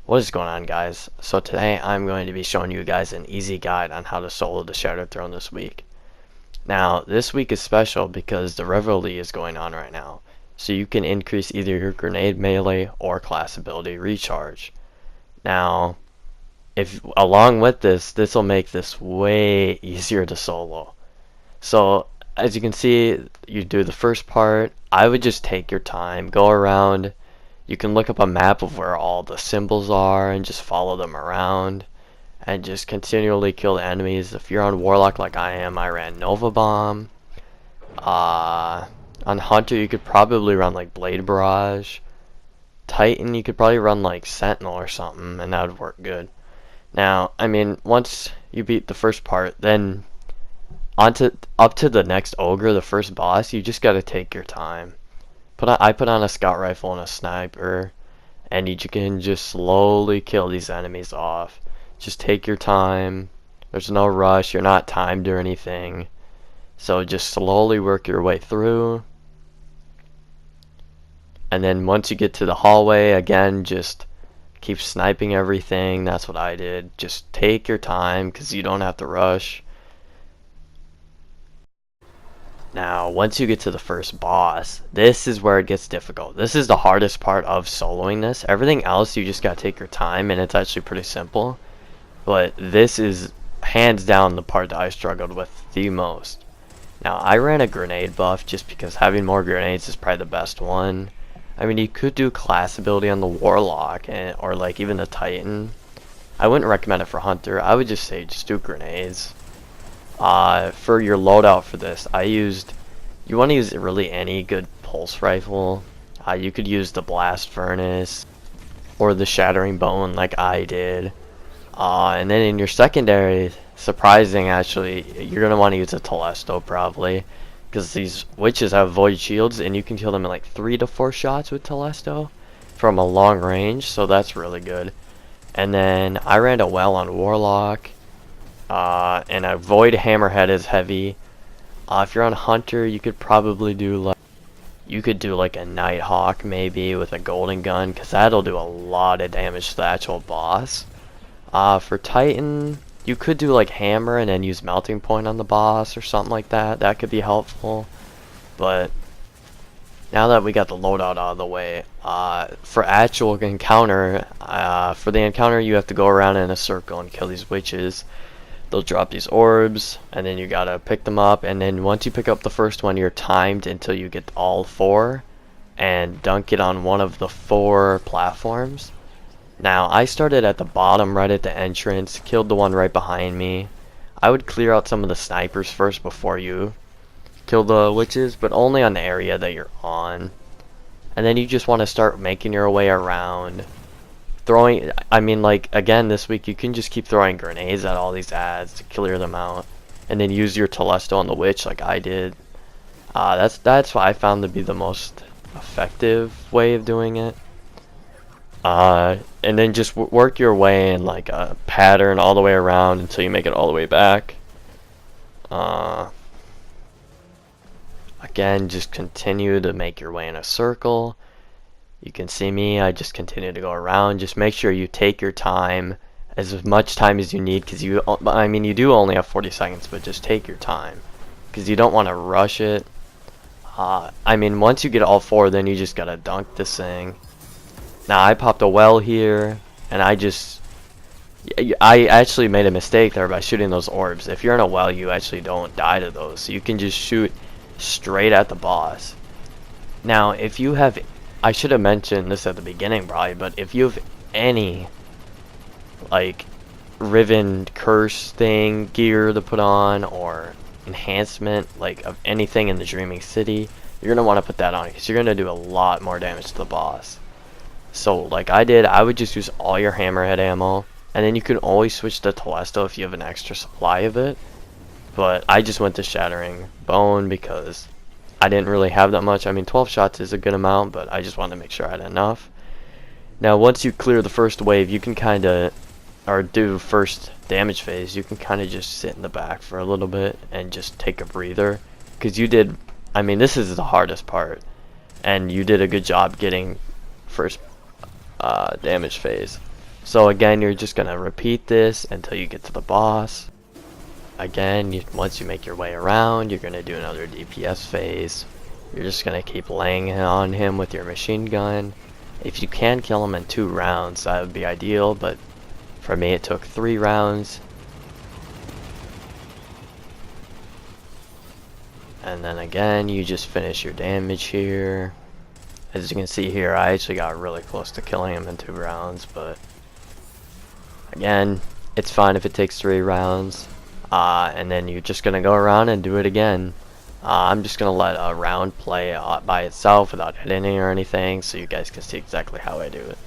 What is going on, guys? So today I'm going to be showing you guys an easy guide on how to solo the Shattered Throne this week. Now, this week is special because the Reveille is going on right now, so you can increase either your grenade melee or class ability recharge. Now, if along with this will make this way easier to solo. So, as you can see, you do the first part. I would just take your time, go around. You can look up a map of where all the symbols are and just follow them around and just continually kill the enemies. If you're on Warlock like I am, I ran Nova Bomb. On Hunter, you could probably run like Blade Barrage. Titan, you could probably run like Sentinel or something, and that would work good. Now, I mean, once you beat the first part, then up to the next Ogre, the first boss, you just gotta take your time. I put on a scout rifle and a sniper, and you can just slowly kill these enemies off. Just take your time. There's no rush. You're not timed or anything. So just slowly work your way through. And then once you get to the hallway, again, just keep sniping everything. That's what I did. Just take your time because you don't have to rush. Now, once you get to the first boss, this is where it gets difficult. This is the hardest part of soloing this. Everything else, you just gotta take your time, and it's actually pretty simple. But this is hands down the part that I struggled with the most. Now, I ran a grenade buff just because having more grenades is probably the best one. I mean, you could do class ability on the Warlock, or like even the Titan. I wouldn't recommend it for Hunter. I would just say just do grenades. For your loadout for this, you want to use really any good pulse rifle. You could use the Blast Furnace or the Shattering Bone like I did. And then in your secondary, surprising actually, you're going to want to use a Telesto probably, because these witches have void shields and you can kill them in like 3 to 4 shots with Telesto from a long range, so that's really good. And then I ran a well on Warlock. And a Void Hammerhead is heavy. If you're on Hunter, you could probably do like a Nighthawk maybe with a golden gun, because that'll do a lot of damage to the actual boss. For Titan, you could do like Hammer and then use Melting Point on the boss or something like that. That could be helpful. But now that we got the loadout out of the way, for actual encounter, you have to go around in a circle and kill these witches. They'll drop these orbs, and then you gotta pick them up, and then once you pick up the first one, you're timed until you get all 4, and dunk it on one of the 4 platforms. Now, I started at the bottom right at the entrance, killed the one right behind me. I would clear out some of the snipers first before you kill the witches, but only on the area that you're on. And then you just want to start making your way around. I mean, like, again, this week you can just keep throwing grenades at all these ads to clear them out, and then use your Telesto on the witch like I did. That's what I found to be the most effective way of doing it. And then just work your way in like a pattern all the way around until you make it all the way back. Again, just continue to make your way in a circle. You can see me, I just continue to go around. Just make sure you take your time, as much time as you need, because you do only have 40 seconds, but just take your time, because you don't want to rush it. I mean, once you get all 4, then you just gotta dunk this thing. Now, I popped a well here, and I actually made a mistake there by shooting those orbs. If you're in a well, you actually don't die to those, so you can just shoot straight at the boss. Now, if you have, I should have mentioned this at the beginning probably, but if you have any like Riven curse thing gear to put on, or enhancement like of anything in the Dreaming City, you're gonna want to put that on, because you're gonna do a lot more damage to the boss. So like I did, I would just use all your Hammerhead ammo, and then you can always switch to Telesto if you have an extra supply of it. But I just went to Shattering Bone because I didn't really have that much. I mean, 12 shots is a good amount, but I just wanted to make sure I had enough. Now, once you clear the first wave, you can kind of, or do first damage phase, you can kind of just sit in the back for a little bit and just take a breather. Because you did, I mean, this is the hardest part, and you did a good job getting first damage phase. So again, you're just gonna repeat this until you get to the boss. Again, once you make your way around, you're gonna do another DPS phase. You're just gonna keep laying on him with your machine gun. If you can kill him in 2 rounds, that would be ideal, but for me it took 3 rounds. And then again, you just finish your damage here. As you can see here, I actually got really close to killing him in 2 rounds, but again, it's fine if it takes 3 rounds. And then you're just gonna go around and do it again. I'm just gonna let a round play by itself without editing or anything, so you guys can see exactly how I do it.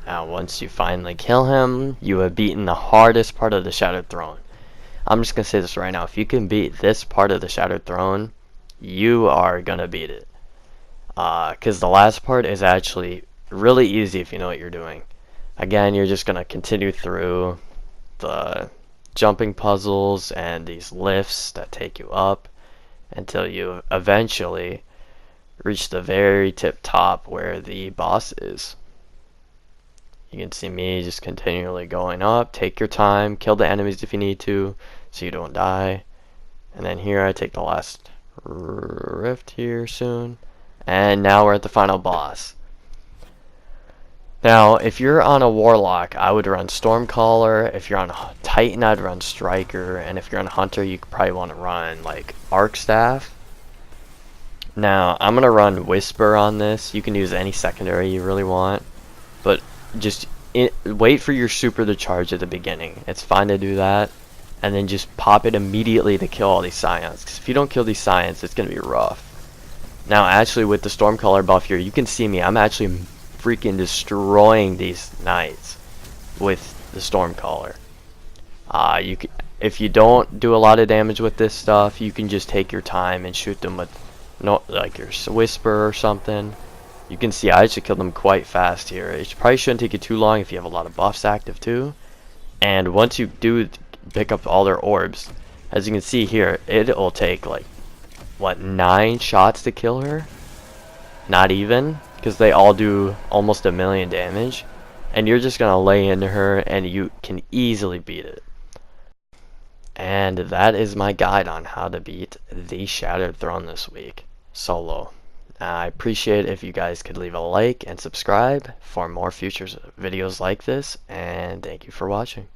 Now, once you finally kill him, you have beaten the hardest part of the Shattered Throne. I'm just going to say this right now. If you can beat this part of the Shattered Throne, you are going to beat it. Because the last part is actually really easy if you know what you're doing. Again, you're just going to continue through the jumping puzzles and these lifts that take you up until you eventually reach the very tip top where the boss is. You can see me just continually going up. Take your time, kill the enemies if you need to, so you don't die. And then here I take the last rift here soon. And now we're at the final boss. Now, if you're on a Warlock, I would run Stormcaller. If you're on a Titan, I'd run Striker. And if you're on a Hunter, you could probably want to run, like, Arc Staff. Now, I'm going to run Whisper on this. You can use any secondary you really want. But just wait for your super to charge at the beginning. It's fine to do that. And then just pop it immediately to kill all these Scions. Because if you don't kill these Scions, it's going to be rough. Now, actually, with the Stormcaller buff here, you can see me. I'm actually freaking destroying these Knights with the Stormcaller. If you don't do a lot of damage with this stuff, you can just take your time and shoot them with like your Whisper or something. You can see I actually killed them quite fast here. It probably shouldn't take you too long if you have a lot of buffs active too. And once you do pick up all their orbs, as you can see here, it'll take like, what, 9 shots to kill her? Not even, because they all do almost 1,000,000 damage. And you're just going to lay into her and you can easily beat it. And that is my guide on how to beat the Shattered Throne this week, solo. I appreciate if you guys could leave a like and subscribe for more future videos like this, and thank you for watching.